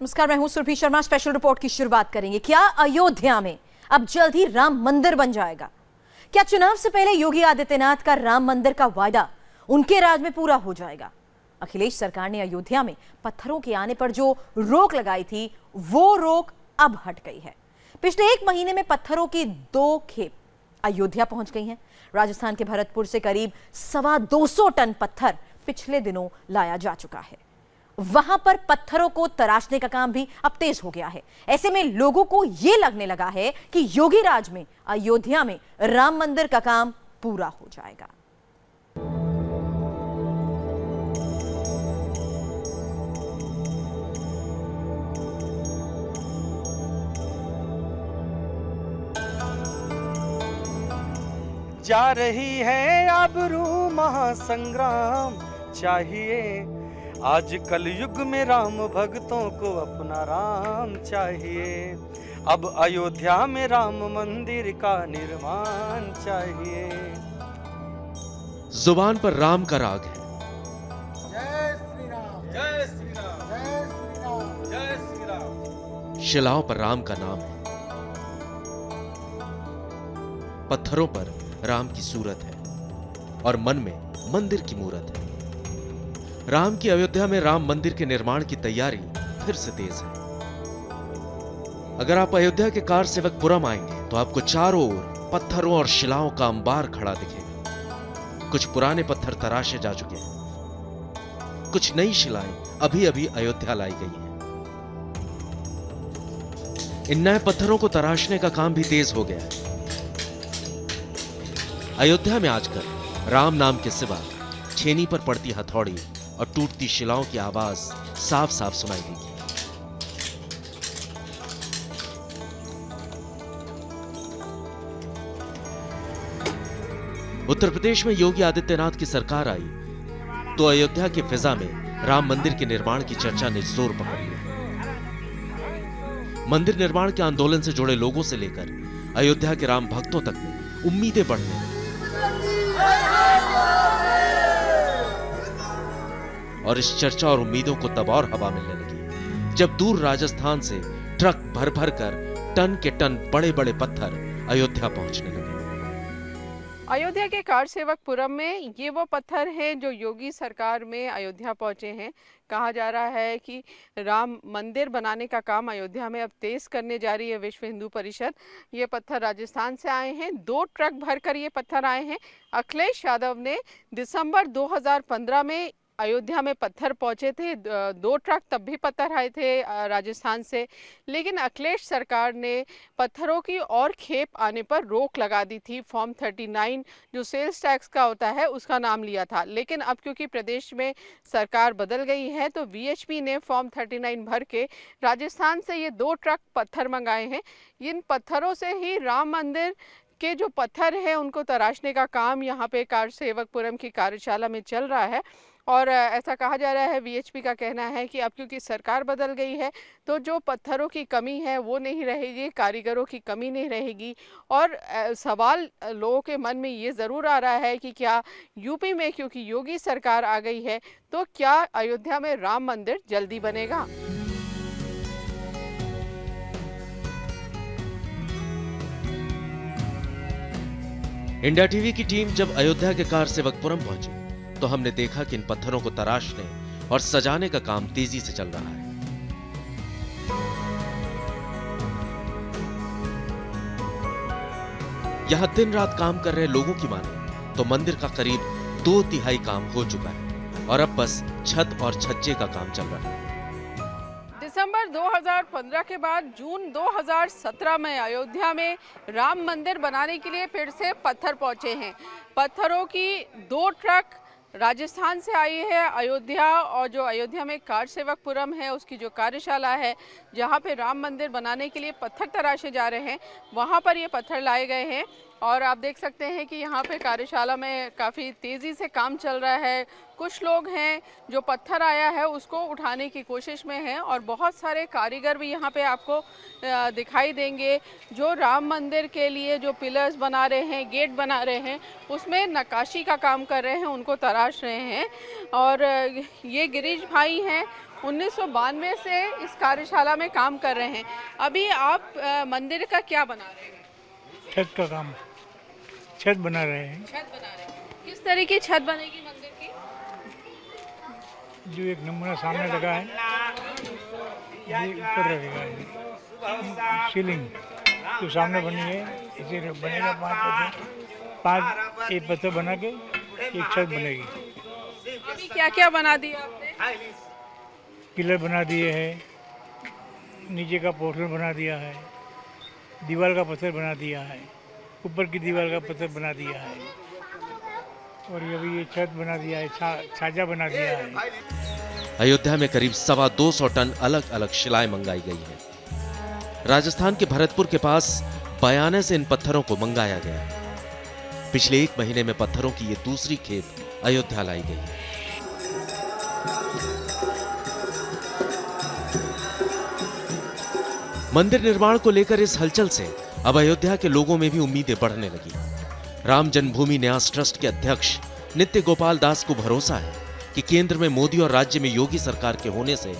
नमस्कार, मैं हूं सुरभि शर्मा। स्पेशल रिपोर्ट की शुरुआत करेंगे। क्या अयोध्या में अब जल्द ही राम मंदिर बन जाएगा? क्या चुनाव से पहले योगी आदित्यनाथ का राम मंदिर का वायदा उनके राज में पूरा हो जाएगा? अखिलेश सरकार ने अयोध्या में पत्थरों के आने पर जो रोक लगाई थी, वो रोक अब हट गई है। पिछले 1 महीने में पत्थरों की 2 खेप अयोध्या पहुंच गई हैं। राजस्थान के भरतपुर से करीब 225 टन पत्थर पिछले दिनों लाया जा चुका है। वहां पर पत्थरों को तराशने का काम भी अब तेज हो गया है। ऐसे में लोगों को यह लगने लगा है कि योगी राज में अयोध्या में राम मंदिर का काम पूरा हो जाएगा। जा रही है आबरू महासंग्राम, चाहिए आज कल युग में राम भक्तों को अपना राम चाहिए। अब अयोध्या में राम मंदिर का निर्माण चाहिए। जुबान पर राम का राग है। जय श्री राम, जय श्री राम, जय श्री राम, जय श्री राम। शिलाओं पर राम का नाम है। पत्थरों पर राम की सूरत है और मन में मंदिर की मूरत है। राम की अयोध्या में राम मंदिर के निर्माण की तैयारी फिर से तेज है। अगर आप अयोध्या के कार सेवकपुरम आएंगे तो आपको चारों ओर पत्थरों और शिलाओं का अंबार खड़ा दिखेगा। कुछ पुराने पत्थर तराशे जा चुके हैं, कुछ नई शिलाएं अभी अभी अयोध्या लाई गई हैं। इन नए पत्थरों को तराशने का काम भी तेज हो गया है। अयोध्या में आजकल राम नाम के सिवा छेनी पर पड़ती हथौड़ी और टूटती शिलाओं की आवाज साफ साफ सुनाई देगी। उत्तर प्रदेश में योगी आदित्यनाथ की सरकार आई तो अयोध्या की फिजा में राम मंदिर के निर्माण की चर्चा ने जोर पकड़ लिया। मंदिर निर्माण के आंदोलन से जुड़े लोगों से लेकर अयोध्या के राम भक्तों तक में उम्मीदें बढ़ने लगी और इस चर्चा और उम्मीदों को तब और हवा मिलने लगी जब दूर राजस्थान से ट्रक भर भर कर टन के टन बड़े बड़े पत्थर अयोध्या पहुंचने लगे। अयोध्या के कार सेवकपुरम में ये वो पत्थर हैं जो योगी सरकार में अयोध्या पहुंचे हैं। कहा जा रहा है कि राम मंदिर बनाने का काम अयोध्या में अब तेज करने जा रही है विश्व हिंदू परिषद। ये पत्थर राजस्थान से आए हैं, 2 ट्रक भरकर ये पत्थर आए हैं। अखिलेश यादव ने दिसंबर 2015 में अयोध्या में पत्थर पहुंचे थे, 2 ट्रक तब भी पत्थर आए थे राजस्थान से, लेकिन अखिलेश सरकार ने पत्थरों की और खेप आने पर रोक लगा दी थी। फॉर्म 39 जो सेल्स टैक्स का होता है उसका नाम लिया था, लेकिन अब क्योंकि प्रदेश में सरकार बदल गई है तो वीएचपी ने फॉर्म 39 भर के राजस्थान से ये 2 ट्रक पत्थर मंगाए हैं। इन पत्थरों से ही राम मंदिर के जो पत्थर हैं उनको तराशने का काम यहाँ पे कार सेवकपुरम की कार्यशाला में चल रहा है। और ऐसा कहा जा रहा है, वीएचपी का कहना है कि अब क्योंकि सरकार बदल गई है तो जो पत्थरों की कमी है वो नहीं रहेगी, कारीगरों की कमी नहीं रहेगी। और सवाल लोगों के मन में ये ज़रूर आ रहा है कि क्या यूपी में क्योंकि योगी सरकार आ गई है तो क्या अयोध्या में राम मंदिर जल्दी बनेगा? इंडिया टीवी की टीम जब अयोध्या के कार सेवकपुरम पहुंची तो हमने देखा कि इन पत्थरों को तराशने और सजाने का काम तेजी से चल रहा है। यहां दिन रात काम कर रहे लोगों की माने तो मंदिर का करीब 2/3 काम हो चुका है और अब बस छत और छज्जे का काम चल रहा है। दिसंबर 2015 के बाद जून 2017 में अयोध्या में राम मंदिर बनाने के लिए फिर से पत्थर पहुंचे हैं। पत्थरों की 2 ट्रक राजस्थान से आई है अयोध्या, और जो अयोध्या में कार सेवकपुरम है उसकी जो कार्यशाला है जहां पे राम मंदिर बनाने के लिए पत्थर तराशे जा रहे हैं वहां पर ये पत्थर लाए गए हैं। और आप देख सकते हैं कि यहाँ पे कार्यशाला में काफ़ी तेज़ी से काम चल रहा है। कुछ लोग हैं जो पत्थर आया है उसको उठाने की कोशिश में हैं और बहुत सारे कारीगर भी यहाँ पे आपको दिखाई देंगे जो राम मंदिर के लिए जो पिलर्स बना रहे हैं, गेट बना रहे हैं, उसमें नक्काशी का काम कर रहे हैं, उनको तराश रहे हैं। और ये गिरीश भाई हैं, 1992 से इस कार्यशाला में काम कर रहे हैं। अभी आप मंदिर का क्या बना रहे हैं? छत का काम, छत बना रहे हैं। छत बना रहे हैं। किस तरह की छत बनेगी मंदिर की? जो एक नमूना सामने लगा है ये ऊपर रहेगा, सीलिंग जो सामने बनी है इसे बनेगा 5 एक पत्थर बना के एक छत बनेगी। अभी क्या क्या बना दिया आपने? पिलर बना दिए हैं, नीचे का पोर्शन बना दिया है, दीवार का पत्थर बना दिया है, ऊपर की दीवार का पत्थर बना दिया है और ये छत बना दिया है, छाजा बना दिया है। अयोध्या में करीब 225 टन अलग अलग शिलाएं मंगाई गई है। राजस्थान के भरतपुर के पास बयाने से इन पत्थरों को मंगाया गया है। पिछले 1 महीने में पत्थरों की ये दूसरी खेप अयोध्या लाई गई है। मंदिर निर्माण को लेकर इस हलचल से अब अयोध्या के लोगों में भी उम्मीदें बढ़ने लगी। राम जन्मभूमि न्यास ट्रस्ट के अध्यक्ष नित्य गोपाल दास को भरोसा है कि केंद्र में मोदी और राज्य में योगी सरकार के होने से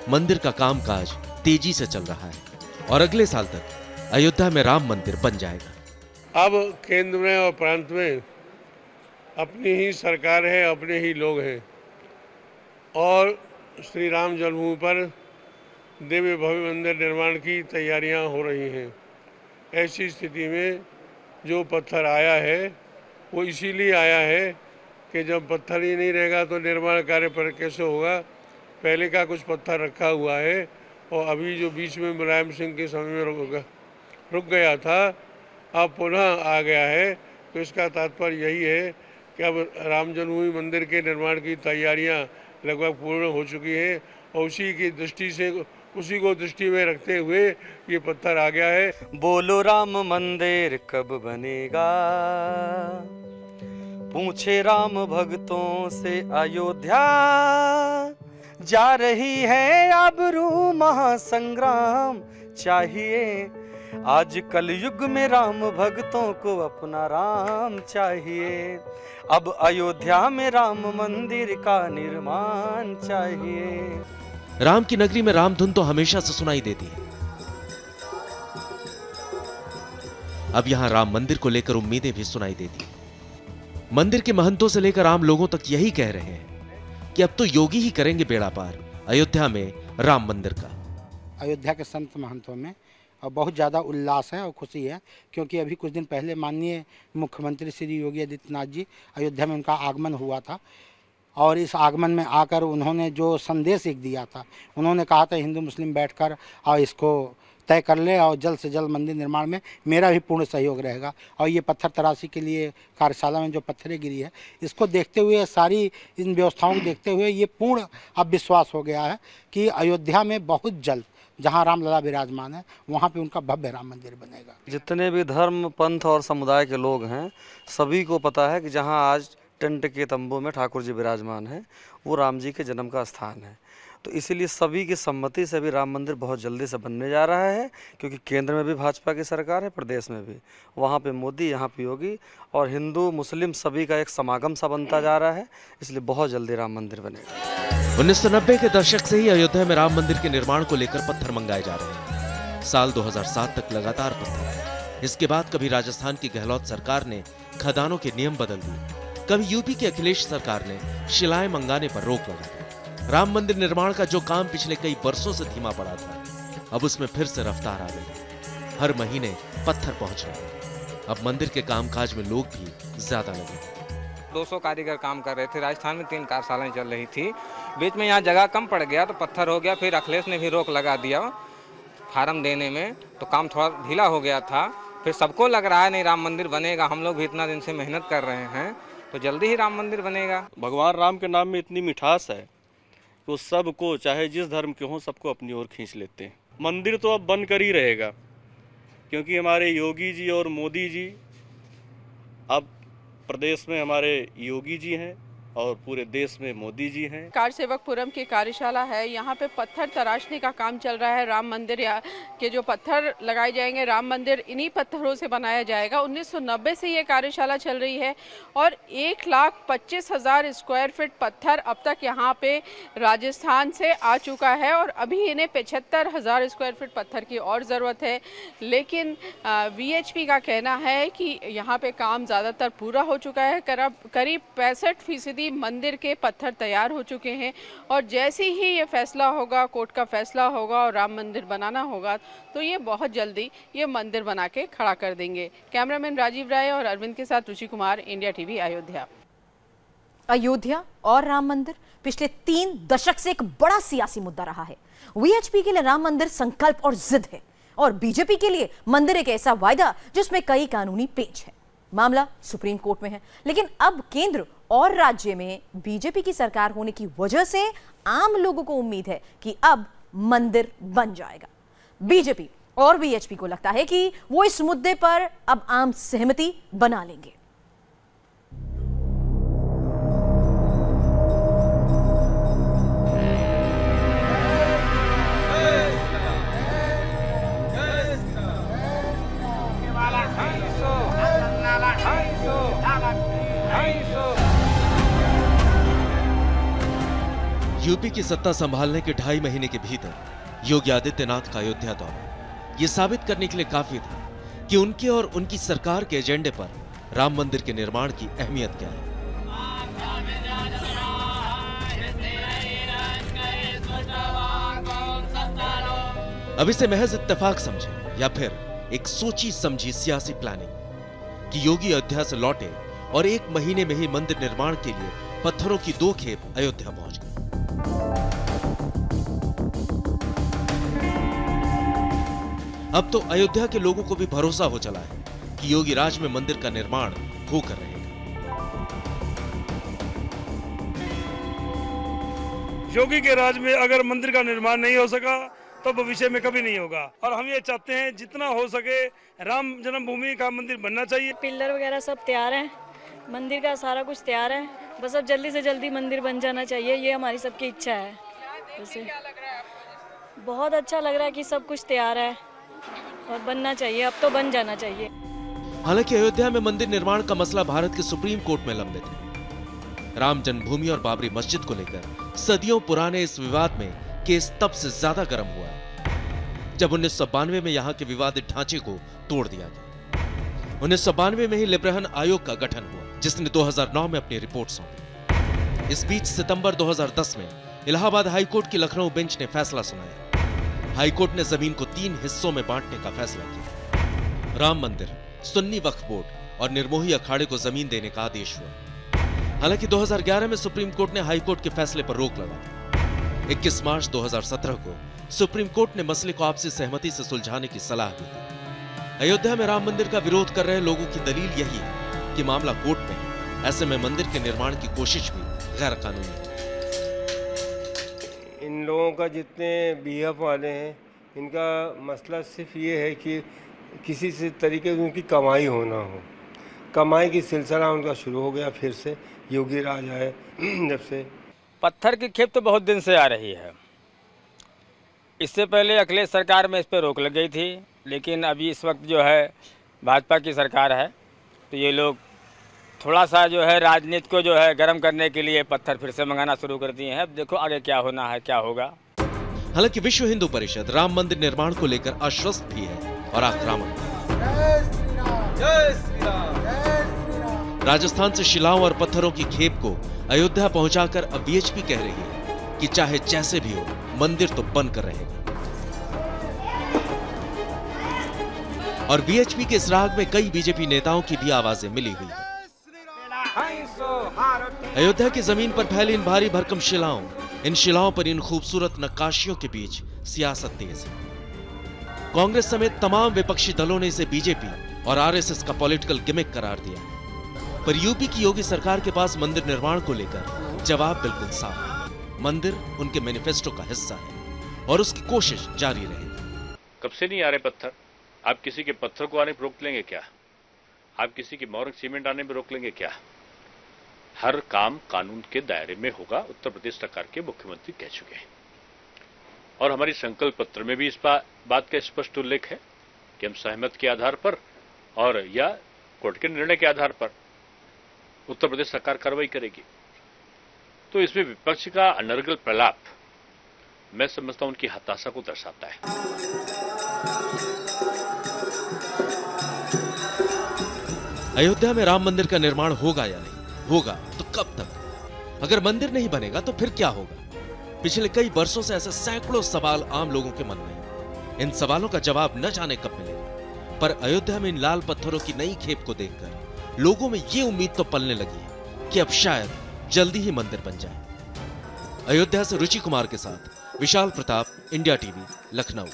मंदिर का कामकाज तेजी से चल रहा है और अगले साल तक अयोध्या में राम मंदिर बन जाएगा। अब केंद्र में और प्रांत में अपनी ही सरकार है, अपने ही लोग हैं और श्री राम जन्मभूमि पर दिव्य भव्य मंदिर निर्माण की तैयारियां हो रही हैं। ऐसी स्थिति में जो पत्थर आया है वो इसीलिए आया है कि जब पत्थर ही नहीं रहेगा तो निर्माण कार्य पर कैसे होगा। पहले का कुछ पत्थर रखा हुआ है और अभी जो बीच में मुलायम सिंह के समय में रुक गया था, अब पुनः आ गया है। तो इसका तात्पर्य यही है कि अब राम जन्मभूमि मंदिर के निर्माण की तैयारियां लगभग पूर्ण हो चुकी हैं और उसी को दृष्टि में रखते हुए ये पत्थर आ गया है। बोलो राम मंदिर कब बनेगा, पूछे राम भक्तों से अयोध्या, जा रही है आबरू महासंग्राम चाहिए, आज कल युग में राम भक्तों को अपना राम चाहिए, अब अयोध्या में राम मंदिर का निर्माण चाहिए। राम की नगरी में राम धुन तो हमेशा से सुनाई देती है। अब यहां राम मंदिर को लेकर उम्मीदें भी सुनाई देती हैं। मंदिर के महंतों से लेकर आम लोगों तक यही कह रहे हैं कि अब तो योगी ही करेंगे बेड़ा पार अयोध्या में राम मंदिर का। अयोध्या के संत महंतों में और बहुत ज़्यादा उल्लास है और खुशी है, क्योंकि अभी कुछ दिन पहले माननीय मुख्यमंत्री श्री योगी आदित्यनाथ जी अयोध्या में उनका आगमन हुआ था और इस आगमन में आकर उन्होंने जो संदेश एक दिया था, उन्होंने कहा था हिंदू मुस्लिम बैठकर और इसको तय कर ले और जल्द से जल्द मंदिर निर्माण में मेरा भी पूर्ण सहयोग रहेगा। और ये पत्थर तराशी के लिए कार्यशाला में जो पत्थरें गिरी है, इसको देखते हुए, सारी इन व्यवस्थाओं को देखते हुए ये पूर्ण अब विश्वास हो गया है कि अयोध्या में बहुत जल्द जहाँ रामलला विराजमान है वहाँ पे उनका भव्य राम मंदिर बनेगा। जितने भी धर्म पंथ और समुदाय के लोग हैं सभी को पता है कि जहाँ आज टेंट के तंबू में ठाकुर जी विराजमान हैं वो राम जी के जन्म का स्थान है। तो इसीलिए सभी की सम्मति से भी राम मंदिर बहुत जल्दी से बनने जा रहा है, क्योंकि केंद्र में भी भाजपा की सरकार है, प्रदेश में भी, वहाँ पे मोदी, यहाँ पे योगी और हिंदू मुस्लिम सभी का एक समागम सा बनता जा रहा है, इसलिए बहुत जल्दी राम मंदिर बनेगा। 1990 के दशक से ही अयोध्या में राम मंदिर के निर्माण को लेकर पत्थर मंगाए जा रहे हैं। साल 2007 तक लगातार पत्थर। इसके बाद कभी राजस्थान की गहलोत सरकार ने खदानों के नियम बदल दिए, कभी यूपी की अखिलेश सरकार ने शिलाएं मंगाने पर रोक लगा दी। राम मंदिर निर्माण का जो काम पिछले कई वर्षों से धीमा पड़ा था, अब उसमें फिर से रफ्तार आ गई। हर महीने पत्थर पहुंच रहे हैं। अब मंदिर के कामकाज में लोग भी ज्यादा लगे। 200 कारीगर काम कर रहे थे। राजस्थान में 3 कार्यशालाएं चल रही थी, बीच में यहाँ जगह कम पड़ गया तो पत्थर हो गया। फिर अखिलेश ने भी रोक लगा दिया फार्म देने में, तो काम थोड़ा ढीला हो गया था। फिर सबको लग रहा है नहीं राम मंदिर बनेगा, हम लोग भी इतना दिन से मेहनत कर रहे हैं, तो जल्दी ही राम मंदिर बनेगा। भगवान राम के नाम में इतनी मिठास है कि वो सबको, चाहे जिस धर्म के हों, सबको अपनी ओर खींच लेते हैं। मंदिर तो अब बनकर ही रहेगा, क्योंकि हमारे योगी जी और मोदी जी, अब प्रदेश में हमारे योगी जी हैं और पूरे देश में मोदी जी हैं। कारसेवकपुरम की कार्यशाला है, यहाँ पे पत्थर तराशने का काम चल रहा है। राम मंदिर के जो पत्थर लगाए जाएंगे, राम मंदिर इन्हीं पत्थरों से बनाया जाएगा। 1990 से ये कार्यशाला चल रही है और 1,25,000 स्क्वायर फीट पत्थर अब तक यहाँ पे राजस्थान से आ चुका है और अभी इन्हें 75,000 स्क्वायर फीट पत्थर की और ज़रूरत है। लेकिन VHP का कहना है कि यहाँ पे काम ज़्यादातर पूरा हो चुका है। करीब 65% मंदिर के पत्थर तैयार हो चुके हैं और जैसे ही ये फैसला होगा, कोर्ट का फैसला होगा और राम मंदिर बनाना होगा तो ये बहुत जल्दी ये मंदिर बना के खड़ा कर देंगे। कैमरामैन राजीव राय और अरविंद के साथ रुचि कुमार, इंडिया टीवी, अयोध्या। अयोध्या और राम मंदिर पिछले 3 दशक से एक बड़ा सियासी मुद्दा रहा है। VHP के लिए राम मंदिर संकल्प और जिद है और बीजेपी के लिए मंदिर एक ऐसा वायदा जिसमें कई कानूनी पेच है। मामला सुप्रीम कोर्ट में है, लेकिन अब केंद्र और राज्य में बीजेपी की सरकार होने की वजह से आम लोगों को उम्मीद है कि अब मंदिर बन जाएगा। बीजेपी और VHP को लगता है कि वो इस मुद्दे पर अब आम सहमति बना लेंगे। यूपी की सत्ता संभालने के 2.5 महीने के भीतर योगी आदित्यनाथ का अयोध्या दौरा ये साबित करने के लिए काफी था कि उनके और उनकी सरकार के एजेंडे पर राम मंदिर के निर्माण की अहमियत क्या है। अब इसे महज इत्तेफाक समझे या फिर एक सोची समझी सियासी प्लानिंग कि योगी अयोध्या से लौटे और 1 महीने में ही मंदिर निर्माण के लिए पत्थरों की 2 खेप अयोध्या पहुंच गए। अब तो अयोध्या के लोगों को भी भरोसा हो चला है कि योगी राज में मंदिर का निर्माण होकर रहेगा। योगी के राज में अगर मंदिर का निर्माण नहीं हो सका तो भविष्य में कभी नहीं होगा और हम ये चाहते हैं जितना हो सके राम जन्मभूमि का मंदिर बनना चाहिए। पिलर वगैरह सब तैयार हैं, मंदिर का सारा कुछ तैयार है, बस अब जल्दी से जल्दी मंदिर बन जाना चाहिए, ये हमारी सबकी इच्छा है। वैसे बहुत अच्छा लग रहा है कि सब कुछ तैयार है और बनना चाहिए, अब तो बन जाना चाहिए। हालांकि अयोध्या में मंदिर निर्माण का मसला भारत के सुप्रीम कोर्ट में लंबित है। राम जन्मभूमि और बाबरी मस्जिद को लेकर सदियों पुराने इस विवाद में केस तब से ज्यादा गर्म हुआ है जब 1992 में यहां के विवादित ढांचे को तोड़ दिया गया। 1992 में ही लिब्रेहन आयोग का गठन हुआ जिसने 2009 में अपनी रिपोर्ट सौंपी। इस बीच सितंबर 2010 में इलाहाबाद हाईकोर्ट की लखनऊ बेंच ने फैसला सुनाया। हाईकोर्ट ने जमीन को 3 हिस्सों में बांटने का फैसला किया। राम मंदिर, सुन्नी वक्फ बोर्ड और निर्मोही अखाड़े को जमीन देने का आदेश हुआ। हालांकि 2011 में सुप्रीम कोर्ट ने हाईकोर्ट के फैसले पर रोक लगा दी। 21 मार्च 2017 को सुप्रीम कोर्ट ने मसले को आपसी सहमति से सुलझाने की सलाह दी। अयोध्या में राम मंदिर का विरोध कर रहे लोगों की दलील यही है कि मामला कोर्ट में है, ऐसे में मंदिर के निर्माण की कोशिश भी गैर कानूनी है। इन लोगों का जितने बीएफ वाले हैं, इनका मसला सिर्फ ये है कि किसी से तरीके से उनकी कमाई होना हो। कमाई की सिलसिला उनका शुरू हो गया फिर से योगी राज आए जब से। पत्थर की खेप तो बहुत दिन से आ रही है। इससे पहले अखिलेश सरकार में इस पर रोक लग गई थी, लेकिन अभी इस वक्त जो है भाजपा की सरकार है तो ये लोग थोड़ा सा जो है राजनीति को जो है गर्म करने के लिए पत्थर फिर से मंगाना शुरू कर दिए हैं। अब देखो आगे क्या होना है, क्या होगा। हालांकि विश्व हिंदू परिषद राम मंदिर निर्माण को लेकर आश्वस्त भी है और आक्रामक। राजस्थान से शिलाओं और पत्थरों की खेप को अयोध्या पहुंचाकर अब VHP कह रही है कि चाहे जैसे भी हो मंदिर तो बनकर रहेगा। और VHP के इस राग में कई बीजेपी नेताओं की भी आवाजें मिली हुई है। अयोध्या की जमीन पर फैली इन भारी भरकम शिलाओं, इन शिलाओं पर इन खूबसूरत नक्काशियों के बीच सियासत तेज है। कांग्रेस समेत तमाम विपक्षी दलों ने इसे बीजेपी और RSS का पॉलिटिकल गिमिक करार दिया। पर यूपी की योगी सरकार के पास मंदिर निर्माण को लेकर जवाब बिल्कुल साफ है। मंदिर उनके मैनिफेस्टो का हिस्सा है और उसकी कोशिश जारी रहेगी। कब से नहीं आ रहे पत्थर? आप किसी के पत्थर को आने पर रोक लेंगे क्या? आप किसी की मोरक सीमेंट आने पर रोक लेंगे क्या? हर काम कानून के दायरे में होगा, उत्तर प्रदेश सरकार के मुख्यमंत्री कह चुके हैं। और हमारी संकल्प पत्र में भी इस बात का स्पष्ट उल्लेख है कि हम सहमत के आधार पर और या कोर्ट के निर्णय के आधार पर उत्तर प्रदेश सरकार कार्रवाई करेगी। तो इसमें विपक्ष का अनर्गल प्रलाप मैं समझता हूं उनकी हताशा को दर्शाता है। अयोध्या में राम मंदिर का निर्माण होगा या नहीं होगा तो कब तक? अगर मंदिर नहीं बनेगा तो फिर क्या होगा? पिछले कई वर्षों से ऐसे सैकड़ों सवाल आम लोगों के मन में हैं। इन सवालों का जवाब न जाने कब मिलेगा, पर अयोध्या में इन लाल पत्थरों की नई खेप को देखकर लोगों में ये उम्मीद तो पलने लगी है कि अब शायद जल्दी ही मंदिर बन जाए। अयोध्या से रुचि कुमार के साथ विशाल प्रताप, इंडिया टीवी, लखनऊ।